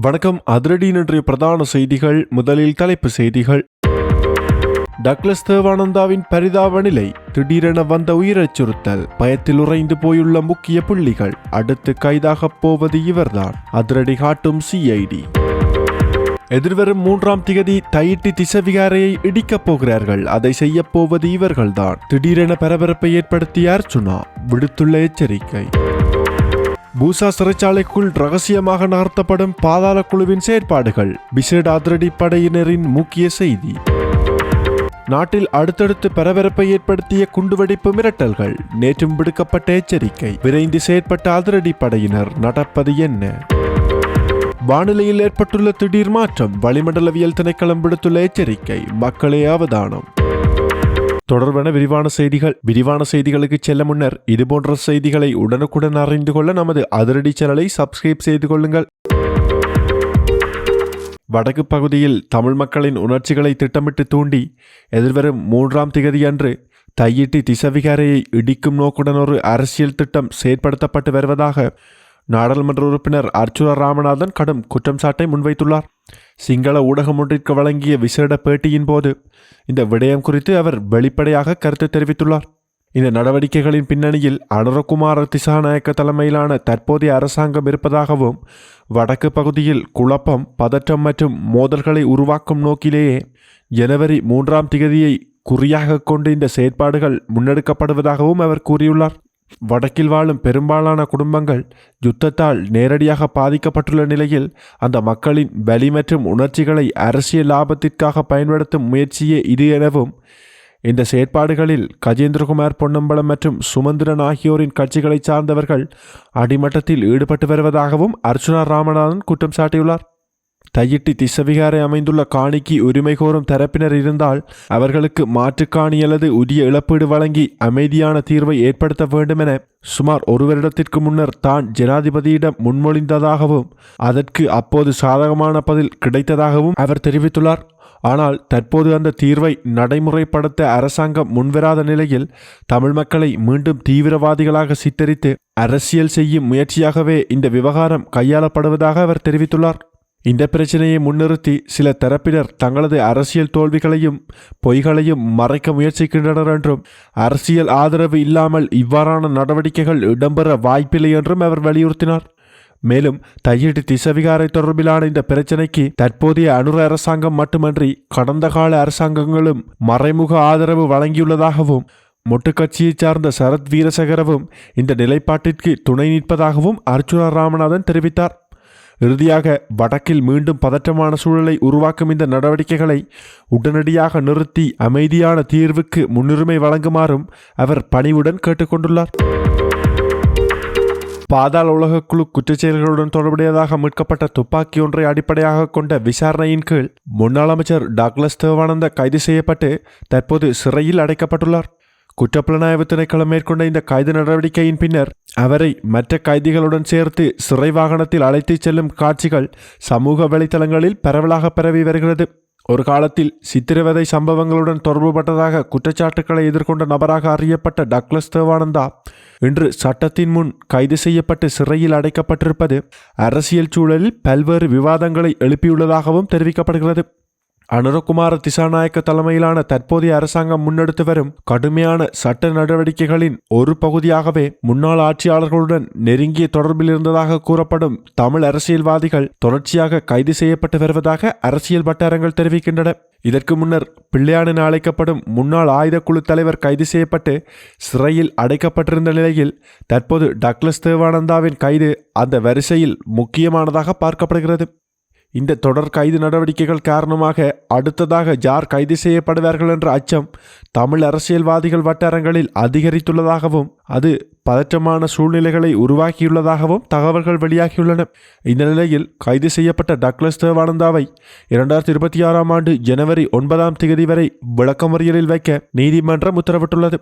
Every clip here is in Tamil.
வணக்கம். அதிரடியின் இன்றைய பிரதான செய்திகள். முதலில் தலைப்பு செய்திகள். டக்ளஸ் தேவானந்தாவின் பரிதாப நிலை, திடீரென வந்த உயிர் அச்சுறுத்தல், பயத்தில் உறைந்து போயுள்ள முக்கிய புள்ளிகள், அடுத்து கைதாகப் போவது இவர்தான், அதிரடி காட்டும் சிஐடி. எதிர்வரும் 3ஆம் திகதி தையிட்டி திசவிகாரையை இடிக்கப் போகிறார்கள், அதை செய்யப் போவது இவர்கள்தான், திடீரென பரபரப்பை ஏற்படுத்திய அர்ச்சுனா விடுத்துள்ள எச்சரிக்கை. பூசா சிறைச்சாலைக்குள் ரகசியமாக நகர்த்தப்படும் பாதாள குழுவின் செயற்பாடுகள், விசேட அதிரடி படையினரின் முக்கிய செய்தி. நாட்டில் அடுத்தடுத்து பரபரப்பை ஏற்படுத்திய குண்டுவெடிப்பு மிரட்டல்கள், நேற்றும் விடுக்கப்பட்ட எச்சரிக்கை, விரைந்து செயற்பட்ட அதிரடி படையினர், நடப்பது என்ன? வானிலையில் ஏற்பட்டுள்ள திடீர் மாற்றம், வளிமண்டலவியல் திணைக்களம் விடுத்துள்ள எச்சரிக்கை, மக்களே அவதானம். தொடர்பான விரிவான செய்திகளுக்கு செல்ல முன்னர் இதுபோன்ற செய்திகளை உடனுக்குடன் அறிந்து கொள்ள நமது அதிரடி சேனலை சப்ஸ்கிரைப் செய்து கொள்ளுங்கள். வடக்கு பகுதியில் தமிழ் மக்களின் உணர்ச்சிகளை திட்டமிட்டு தூண்டி எதிர்வரும் 3ஆம் திகதியன்று தையிட்டி திசவிகாரையை இடிக்கும் நோக்குடன் ஒரு அரசியல் திட்டம் செயற்படுத்தப்பட்டு வருவதாக நாடாளுமன்ற உறுப்பினர் அர்ச்சுனா ராமநாதன் கடும் குற்றம் சாட்டை முன்வைத்துள்ளார். சிங்கள ஊடகம் ஒன்றிற்கு வழங்கிய விசேட பேட்டியின் போது இந்த விடயம் குறித்து அவர் வெளிப்படையாக கருத்து தெரிவித்துள்ளார். இந்த நடவடிக்கைகளின் பின்னணியில் அனுரகுமார திசாநாயக்க தலைமையிலான தற்போதைய அரசாங்கம் இருப்பதாகவும், வடக்கு பகுதியில் குழப்பம், பதற்றம் மற்றும் மோதல்களை உருவாக்கும் நோக்கிலேயே ஜனவரி 3ஆம் திகதியை குறியாக கொண்டு இந்த செயற்பாடுகள் முன்னெடுக்கப்படுவதாகவும் அவர் கூறியுள்ளார். வடக்கில் வாழும் பெரும்பாலான குடும்பங்கள் யுத்தத்தால் நேரடியாக பாதிக்கப்பட்டுள்ள நிலையில் அந்த மக்களின் வலி மற்றும் உணர்ச்சிகளை அரசியல் லாபத்திற்காக பயன்படுத்தும் முயற்சியே இது எனவும், இந்த செயற்பாடுகளில் கஜேந்திரகுமார் பொன்னம்பலம் மற்றும் சுமந்திரன் ஆகியோரின் கட்சிகளை சார்ந்தவர்கள் அடிமட்டத்தில் ஈடுபட்டு வருவதாகவும் அர்ச்சுனா ராமநாதன் குற்றம் சாட்டியுள்ளார். தையிட்டி திசவிகாரை அமைந்துள்ள காணிக்கு உரிமை கோரும் தரப்பினர் இருந்தால் அவர்களுக்கு மாற்றுக்காணி அல்லது உரிய இழப்பீடு வழங்கி அமைதியான தீர்வை ஏற்படுத்த வேண்டுமென சுமார் ஒரு வருடத்திற்கு முன்னர் தான் ஜனாதிபதியிடம் முன்மொழிந்ததாகவும், அதற்கு அப்போது சாதகமான பதில் கிடைத்ததாகவும் அவர் தெரிவித்துள்ளார். ஆனால் தற்போது அந்த தீர்வை நடைமுறைப்படுத்த அரசாங்கம் முன்வராத நிலையில் தமிழ் மக்களை மீண்டும் தீவிரவாதிகளாக சித்தரித்து அரசியல் செய்யும் முயற்சியாகவே இந்த விவகாரம் கையாளப்படுவதாக அவர் தெரிவித்துள்ளார். இந்த பிரச்சனையை முன்னிறுத்தி சில தரப்பினர் தங்களது அரசியல் தோல்விகளையும் பொய்களையும் மறைக்க முயற்சிக்கின்றனர் என்றும், அரசியல் ஆதரவு இல்லாமல் இவ்வாறான நடவடிக்கைகள் இடம்பெற வாய்ப்பில்லை என்றும் அவர் வலியுறுத்தினார். மேலும் தையிட்டி திசவிகாரை தொடர்பிலான இந்த பிரச்சினைக்கு தற்போதைய அனுர அரசாங்கம் மட்டுமன்றி கடந்த கால அரசாங்கங்களும் மறைமுக ஆதரவு வழங்கியுள்ளதாகவும், மொட்டு கட்சியை சார்ந்த சரத் வீரசேகரவும் இந்த நிலைப்பாட்டிற்கு துணை நிற்பதாகவும் அர்ச்சுனா ராமநாதன் தெரிவித்தார். இறுதியாக வடக்கில் மீண்டும் பதற்றமான சூழலை உருவாக்கும் இந்த நடவடிக்கைகளை உடனடியாக நிறுத்தி அமைதியான தீர்வுக்கு முன்னுரிமை வழங்குமாறும் அவர் பணிவுடன் கேட்டுக்கொண்டுள்ளார். பாதாள உலகக்குழு குற்றச்செயல்களுடன் தொடர்புடையதாக மீட்கப்பட்ட துப்பாக்கி ஒன்றை அடிப்படையாக கொண்ட விசாரணையின் கீழ் முன்னாள் அமைச்சர் டக்ளஸ் தேவானந்தா கைது செய்யப்பட்டு தற்போது சிறையில் அடைக்கப்பட்டுள்ளார். குற்றப்புலனாய்வு திணைக்களம் மேற்கொண்ட இந்த கைது நடவடிக்கையின் பின்னர் அவரை மற்ற கைதிகளுடன் சேர்த்து சிறை வாகனத்தில் அழைத்துச் செல்லும் காட்சிகள் சமூக வலைத்தளங்களில் பரவலாக பரவி வருகிறது. ஒரு காலத்தில் சித்திரவதை சம்பவங்களுடன் தொடர்புபட்டதாக குற்றச்சாட்டுக்களை எதிர்கொண்ட நபராக அறியப்பட்ட டக்ளஸ் தேவானந்தா இன்று சட்டத்தின் முன் கைது செய்யப்பட்டு சிறையில் அடைக்கப்பட்டிருப்பது அரசியல் சூழலில் பல்வேறு விவாதங்களை எழுப்பியுள்ளதாகவும் தெரிவிக்கப்படுகிறது. அனுரகுமார திசாநாயக்க தலைமையிலான தற்போதைய அரசாங்கம் முன்னெடுத்து வரும் கடுமையான சட்ட நடவடிக்கைகளின் ஒரு பகுதியாகவே முன்னாள் ஆட்சியாளர்களுடன் நெருங்கிய தொடர்பில் இருந்ததாக கூறப்படும் தமிழ் அரசியல்வாதிகள் தொடர்ச்சியாக கைது செய்யப்பட்டு வருவதாக அரசியல் வட்டாரங்கள் தெரிவிக்கின்றன. இதற்கு முன்னர் பிள்ளையான் என அழைக்கப்படும் முன்னாள் ஆயுதக்குழு தலைவர் கைது செய்யப்பட்டு சிறையில் அடைக்கப்பட்டிருந்த நிலையில் தற்போது டக்ளஸ் தேவானந்தாவின் கைது அந்த வரிசையில் முக்கியமானதாக பார்க்கப்படுகிறது. இந்த தொடர் கைது நடவடிக்கைகள் காரணமாக அடுத்ததாக யார் கைது செய்யப்படுவார்கள் என்ற அச்சம் தமிழ் அரசியல்வாதிகள் வட்டாரங்களில் அதிகரித்துள்ளதாகவும், அது பதற்றமான சூழ்நிலைகளை உருவாக்கியுள்ளதாகவும் தகவல்கள் வெளியாகியுள்ளன. இந்த நிலையில் கைது செய்யப்பட்ட டக்ளஸ் தேவானந்தாவை 2026ஆம் ஆண்டு ஜனவரி 9ஆம் திகதி வரை விளக்கமறியலில் வைக்க நீதிமன்றம் உத்தரவிட்டுள்ளது.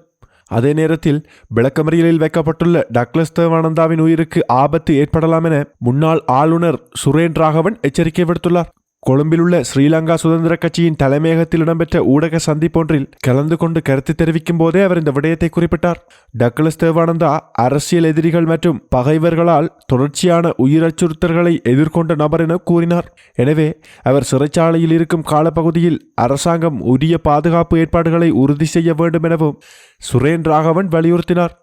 அதே நேரத்தில் விளக்கமறியலில் வைக்கப்பட்டுள்ள டக்ளஸ் தேவானந்தாவின் உயிருக்கு ஆபத்து ஏற்படலாம் என முன்னாள் ஆளுநர் சுரேன் ராகவன் எச்சரிக்கை விடுத்துள்ளார். கொழும்பிலுள்ள ஸ்ரீலங்கா சுதந்திர கட்சியின் தலைமையகத்தில் இடம்பெற்ற ஊடக சந்திப்பொன்றில் கலந்து கொண்டு கருத்து தெரிவிக்கும் போதே அவர் இந்த விடயத்தை குறிப்பிட்டார். டக்ளஸ் தேவானந்தா அரசியல் எதிரிகள் மற்றும் பகைவர்களால் தொடர்ச்சியான உயிர் அச்சுறுத்தல்களை எதிர்கொண்ட நபர் என கூறினார். எனவே அவர் சிறைச்சாலையில் இருக்கும் காலப்பகுதியில் அரசாங்கம் உரிய பாதுகாப்பு ஏற்பாடுகளை உறுதி செய்ய வேண்டும் எனவும் சுரேன் ராகவன் வலியுறுத்தினார்.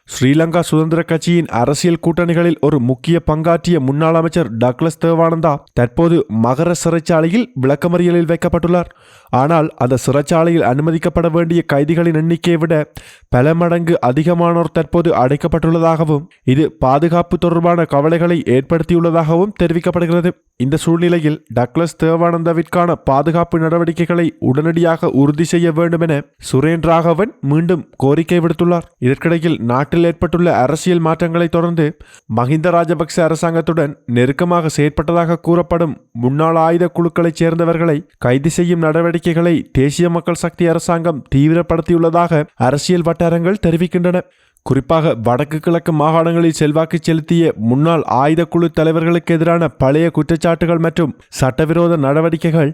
ஸ்ரீலங்கா சுதந்திர கட்சியின் அரசியல் கூட்டணிகளில் ஒரு முக்கிய பங்காற்றிய முன்னாள் அமைச்சர் டக்ளஸ் தேவானந்தா தற்போது மகர சிறைச்சாலையில் விளக்கமறியலில் வைக்கப்பட்டுள்ளார். ஆனால் அந்த சிறைச்சாலையில் அனுமதிக்கப்பட வேண்டிய கைதிகளின் எண்ணிக்கையை விட பல மடங்கு அதிகமானோர் தற்போது அடைக்கப்பட்டுள்ளதாகவும் இது பாதுகாப்பு தொடர்பான கவலைகளை ஏற்படுத்தியுள்ளதாகவும் தெரிவிக்கப்படுகிறது. இந்த சூழ்நிலையில் டக்ளஸ் தேவானந்தாவிற்கான பாதுகாப்பு நடவடிக்கைகளை உடனடியாக உறுதி செய்ய வேண்டும் என சுரேன் ராகவன் மீண்டும் கோரிக்கை விடுத்துள்ளார். இதற்கிடையில் நாட்டில் ஏற்பட்டுள்ள அரசியல் மாற்றங்களை தொடர்ந்து மஹிந்த ராஜபக்ச அரசாங்கத்துடன் நெருக்கமாக செயற்பட்டதாக கூறப்படும் முன்னாள் ஆயுத குழுக்களைச் சேர்ந்தவர்களை கைது செய்யும் நடவடிக்கைகளை தேசிய மக்கள் சக்தி அரசாங்கம் தீவிரப்படுத்தியுள்ளதாக அரசியல் வட்டாரங்கள் தெரிவிக்கின்றன. குறிப்பாக வடக்கு கிழக்கு மாகாணங்களில் செல்வாக்கு செலுத்திய முன்னாள் ஆயுத குழு தலைவர்களுக்கு எதிரான பழைய குற்றச்சாட்டுகள் மற்றும் சட்டவிரோத நடவடிக்கைகள்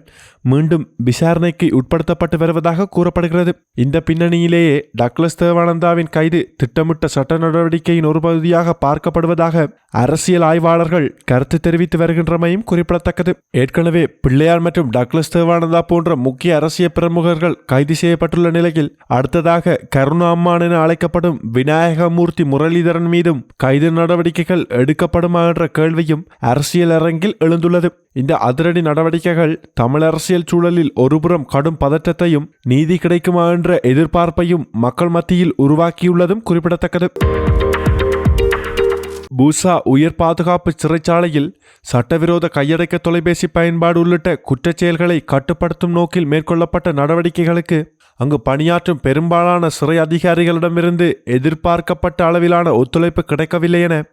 மீண்டும் விசாரணைக்கு உட்படுத்தப்பட்டு வருவதாக கூறப்படுகிறது. இந்த பின்னணியிலேயே டக்ளஸ் தேவானந்தாவின் கைது திட்டமிட்ட சட்ட நடவடிக்கையின் ஒரு பகுதியாக பார்க்கப்படுவதாக அரசியல் ஆய்வாளர்கள் கருத்து தெரிவித்து வருகின்றமையும் குறிப்பிடத்தக்கது. ஏற்கனவே பிள்ளையார் மற்றும் டக்ளஸ் தேவானந்தா போன்ற முக்கிய அரசியல் பிரமுகர்கள் கைது செய்யப்பட்டுள்ள நிலையில் அடுத்ததாக கருணா அம்மான் என அழைக்கப்படும் விநாயகமூர்த்தி முரளிதரன் மீதும் கைது நடவடிக்கைகள் எடுக்கப்படுமா என்ற கேள்வியும் அரசியல் அரங்கில் எழுந்துள்ளது. இந்த அதிரடி நடவடிக்கைகள் தமிழ் அரசியல் சூழலில் ஒருபுறம் கடும் பதற்றத்தையும் நீதி கிடைக்குமா என்ற எதிர்பார்ப்பையும் மக்கள் மத்தியில் உருவாக்கியுள்ளதும் குறிப்பிடத்தக்கது. பூசா உயர் பாதுகாப்பு சிறைச்சாலையில் சட்டவிரோத கையடக்க தொலைபேசி பயன்பாடு உள்ளிட்ட குற்றச்செயல்களை கட்டுப்படுத்தும் நோக்கில் மேற்கொள்ளப்பட்ட நடவடிக்கைகளுக்கு அங்கு பணியாற்றும் பெரும்பாலான சிறை அதிகாரிகளிடமிருந்து எதிர்பார்க்கப்பட்ட அளவிலான ஒத்துழைப்பு கிடைக்கவில்லை என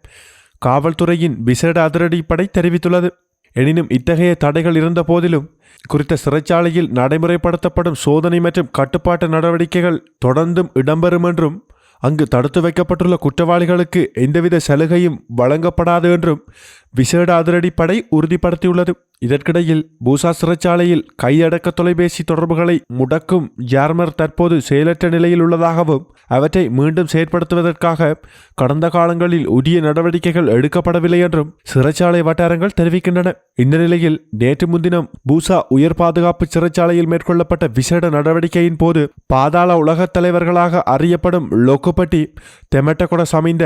காவல்துறையின் விசேட அதிரடிப்படை தெரிவித்துள்ளது. எனினும் இத்தகைய தடைகள் இருந்த போதிலும் குறித்த சிறைச்சாலையில் நடைமுறைப்படுத்தப்படும் சோதனை மற்றும் கட்டுப்பாட்டு நடவடிக்கைகள் தொடர்ந்தும் இடம்பெறும் என்றும் அங்கு தடுத்து வைக்கப்பட்டுள்ள குற்றவாளிகளுக்கு எந்தவித சலுகையும் வழங்கப்படாது என்றும் விசேட அதிரடிப்படை உறுதிப்படுத்தியுள்ளது. இதற்கிடையில் பூசா சிறைச்சாலையில் கையடக்க தொலைபேசி தொடர்புகளை முடக்கும் ஜார்மர் தற்போது செயலற்ற நிலையில் உள்ளதாகவும் அவற்றை மீண்டும் செயற்படுத்துவதற்காக கடந்த காலங்களில் உரிய நடவடிக்கைகள் எடுக்கப்படவில்லை என்றும் சிறைச்சாலை வட்டாரங்கள் தெரிவிக்கின்றன. இந்த நிலையில் நேற்று முன்தினம் பூசா உயர் பாதுகாப்பு சிறைச்சாலையில் மேற்கொள்ளப்பட்ட விசேட நடவடிக்கையின் போது பாதாள உலகத் தலைவர்களாக அறியப்படும் லோக்குப்பட்டி, தெமட்டகொட சமைந்த,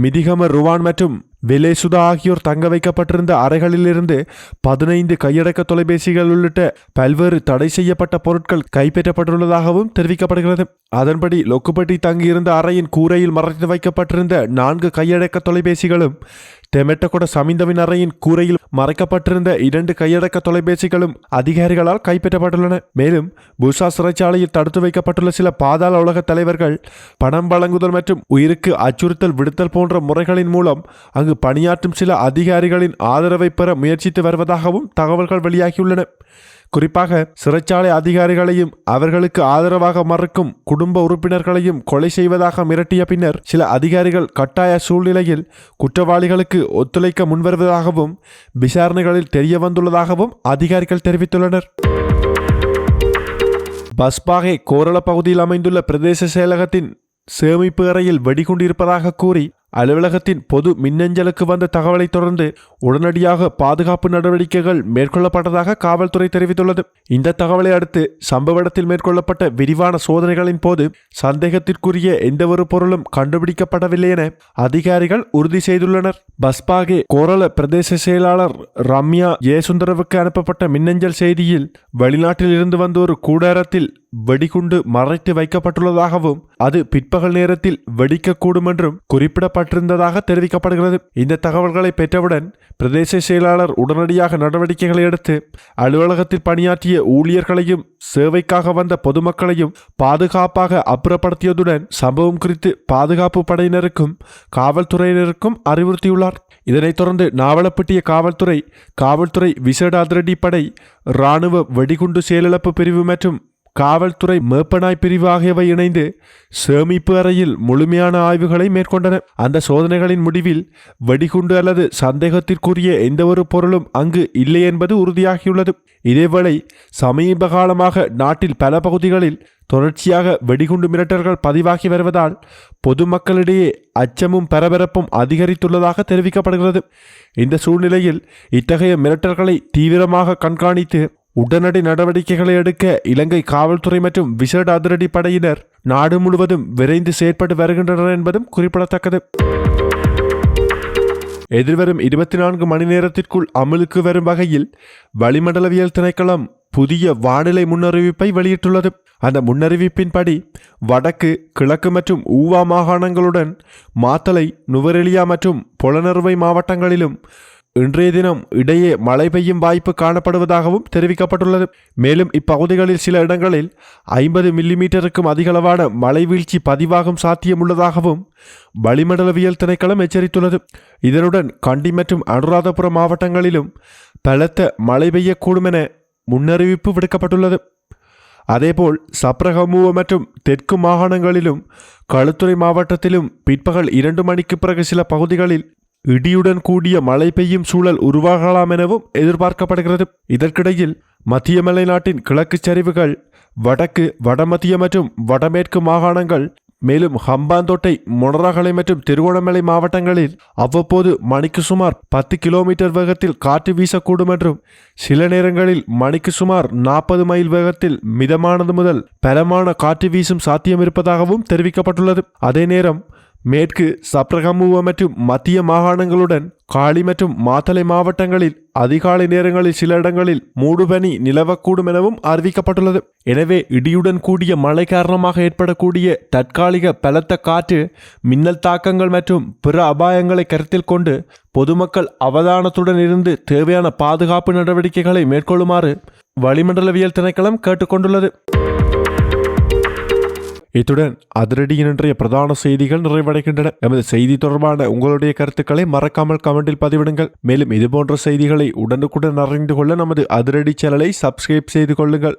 மிதிகம ருவான் மற்றும் வெலேசுதா ஆகியோர் தங்க வைக்கப்பட்டிருந்த அறைகளிலிருந்து 15 கையடக்க தொலைபேசிகள் உள்ளிட்ட பல்வேறு தடை செய்யப்பட்ட பொருட்கள் கைப்பற்றப்பட்டுள்ளதாகவும் தெரிவிக்கப்படுகிறது. அதன்படி லொக்குப்பட்டி தங்கியிருந்த அறையின் கூரையில் மறைத்து வைக்கப்பட்டிருந்த 4 கையடக்க தொலைபேசிகளும் தெமெட்டகொட சமிந்தவின் அறையின் கூரையில் மறைக்கப்பட்டிருந்த 2 கையடக்க தொலைபேசிகளும் அதிகாரிகளால் கைப்பற்றப்பட்டுள்ளன. மேலும் பூசா சிறைச்சாலையில் தடுத்து வைக்கப்பட்டுள்ள சில பாதாள உலக தலைவர்கள் பணம் வழங்குதல் மற்றும் உயிருக்கு அச்சுறுத்தல் விடுத்தல் போன்ற முறைகளின் மூலம் அங்கு பணியாற்றும் சில அதிகாரிகளின் ஆதரவை பெற முயற்சித்து வருவதாகவும் தகவல்கள் வெளியாகியுள்ளன. குறிப்பாக சிறைச்சாலை அதிகாரிகளையும் அவர்களுக்கு ஆதரவாக மறுக்கும் குடும்ப உறுப்பினர்களையும் கொலை செய்வதாக மிரட்டிய பின்னர் சில அதிகாரிகள் கட்டாய சூழ்நிலையில் குற்றவாளிகளுக்கு ஒத்துழைக்க முன்வருவதாகவும் விசாரணைகளில் தெரிய வந்துள்ளதாகவும் அதிகாரிகள் தெரிவித்துள்ளனர். பஸ்பாகே கோரள பகுதியில் அமைந்துள்ள பிரதேச செயலகத்தின் சேமிப்பு அறையில் வெடிகுண்டு இருப்பதாக கூறி அலுவலகத்தின் பொது மின்னஞ்சலுக்கு வந்த தகவலை தொடர்ந்து உடனடியாக பாதுகாப்பு நடவடிக்கைகள் மேற்கொள்ளப்பட்டதாக காவல்துறை தெரிவித்துள்ளது. இந்த தகவலை அடுத்து சம்பவ இடத்தில் மேற்கொள்ளப்பட்ட விரிவான சோதனைகளின் போது சந்தேகத்திற்குரிய எந்தவொரு பொருளும் கண்டுபிடிக்கப்படவில்லை என அதிகாரிகள் உறுதி செய்துள்ளனர். பஸ்பாகே கோரள பிரதேச செயலாளர் ரம்யா ஜெயசுந்தரவுக்கு அனுப்பப்பட்ட மின்னஞ்சல் செய்தியில் வெளிநாட்டில் இருந்து வந்த ஒரு கூடாரத்தில் வெடிகுண்டு மறைத்து வைக்கப்பட்டுள்ளதாகவும் அது பிற்பகல் நேரத்தில் வெடிக்கக்கூடும் என்றும் குறிப்பிடப்பட்டிருந்ததாக தெரிவிக்கப்படுகிறது. இந்த தகவல்களை பெற்றவுடன் பிரதேச செயலாளர் உடனடியாக நடவடிக்கைகளை எடுத்து அலுவலகத்தில் பணியாற்றிய ஊழியர்களையும் சேவைக்காக வந்த பொதுமக்களையும் பாதுகாப்பாக அப்புறப்படுத்தியதுடன் சம்பவம் குறித்து பாதுகாப்பு படையினருக்கும் காவல்துறையினருக்கும் அறிவுறுத்தியுள்ளார். இதனைத் தொடர்ந்து நாவலப்பட்டிய காவல்துறை விசேட அதிரடிப்படை, இராணுவ வெடிகுண்டு செயலிழப்பு பிரிவு மற்றும் காவல்துறை மேப்பனாய் பிரிவு ஆகியவை இணைந்து சேமிப்பு அறையில் முழுமையான ஆய்வுகளை மேற்கொண்டன. அந்த சோதனைகளின் முடிவில் வெடிகுண்டு அல்லது சந்தேகத்திற்குரிய எந்தவொரு பொருளும் அங்கு இல்லை என்பது உறுதியாகியுள்ளது. இதேவேளை சமீப காலமாக நாட்டில் பல பகுதிகளில் தொடர்ச்சியாக வெடிகுண்டு மிரட்டல்கள் பதிவாகி வருவதால் பொதுமக்களிடையே அச்சமும் பரபரப்பும் அதிகரித்துள்ளதாக தெரிவிக்கப்படுகிறது. இந்த சூழ்நிலையில் இத்தகைய மிரட்டல்களை தீவிரமாக கண்காணித்து உடனடி நடவடிக்கைகளை எடுக்க இலங்கை காவல்துறை மற்றும் விசேட அதிரடி படையினர் நாடு முழுவதும் விரைந்து செயற்பட்டு வருகின்றனர் என்பதும் குறிப்பிடத்தக்கது. எதிர்வரும் 24 மணி நேரத்திற்குள் அமலுக்கு வரும் வகையில் வளிமண்டலவியல் திணைக்களம் புதிய வானிலை முன்னறிவிப்பை வெளியிட்டுள்ளது. அந்த முன்னறிவிப்பின்படி வடக்கு, கிழக்கு மற்றும் ஊவா மாகாணங்களுடன் மாத்தளை, நுவரெலியா மற்றும் பொலனறுவை மாவட்டங்களிலும் இன்றைய தினம் இடையே மழை பெய்யும் வாய்ப்பு காணப்படுவதாகவும் தெரிவிக்கப்பட்டுள்ளது. மேலும் இப்பகுதிகளில் சில இடங்களில் 50 மில்லிமீட்டருக்கும் அதிகளவான மழை வீழ்ச்சி பதிவாகும் சாத்தியமுள்ளதாகவும் வளிமண்டலவியல் திணைக்களம் எச்சரித்துள்ளது. இதனுடன் கண்டி மற்றும் அனுராதபுரம் மாவட்டங்களிலும் பலத்த மழை பெய்யக்கூடும் என முன்னறிவிப்பு விடுக்கப்பட்டுள்ளது. அதேபோல் சப்ரகமுவ மற்றும் தெற்கு மாகாணங்களிலும் களுத்துறை மாவட்டத்திலும் பிற்பகல் 2 மணிக்கு பிறகு சில பகுதிகளில் இடியுடன் கூடிய மழை பெய்யும் சூழல் உருவாகலாம் எனவும் எதிர்பார்க்கப்படுகிறது. இதற்கிடையில் மத்திய மலைநாட்டின் கிழக்கு சரிவுகள், வடக்கு, வடமத்திய மற்றும் வடமேற்கு மாகாணங்கள், மேலும் ஹம்பாந்தோட்டை, மொனராகலை மற்றும் திருகோணமலை மாவட்டங்களில் அவ்வப்போது மணிக்கு சுமார் 10 கிலோமீட்டர் வேகத்தில் காற்று வீசக்கூடும் என்றும் சில நேரங்களில் மணிக்கு சுமார் 40 மைல் வேகத்தில் மிதமானது முதல் பலமான காற்று வீசும் சாத்தியம் இருப்பதாகவும் தெரிவிக்கப்பட்டுள்ளது. அதே நேரம் மேற்கு, சப்ரகமுவ மற்றும் மத்திய மாகாணங்களுடன் காலி மற்றும் மாத்தளை மாவட்டங்களில் அதிகாலை நேரங்களில் சில இடங்களில் மூடுபனி நிலவக்கூடும் எனவும் அறிவிக்கப்பட்டுள்ளது. எனவே இடியுடன் கூடிய மழை காரணமாக ஏற்படக்கூடிய தற்காலிக பலத்த காற்று, மின்னல் தாக்கங்கள் மற்றும் பிற அபாயங்களை கருத்தில் கொண்டு பொதுமக்கள் அவதானத்துடன் இருந்து தேவையான பாதுகாப்பு நடவடிக்கைகளை மேற்கொள்ளுமாறு வளிமண்டலவியல் திணைக்களம் கேட்டுக்கொண்டுள்ளது. இத்துடன் அதிரடியின் இன்றைய பிரதான செய்திகள் நிறைவடைகின்றன. எமது செய்தி தொடர்பான உங்களுடைய கருத்துக்களை மறக்காமல் கமெண்டில் பதிவிடுங்கள். மேலும் இதுபோன்ற செய்திகளை உடனுக்குடன் அறிந்து கொள்ள நமது அதிரடி சேனலை சப்ஸ்கிரைப் செய்து கொள்ளுங்கள்.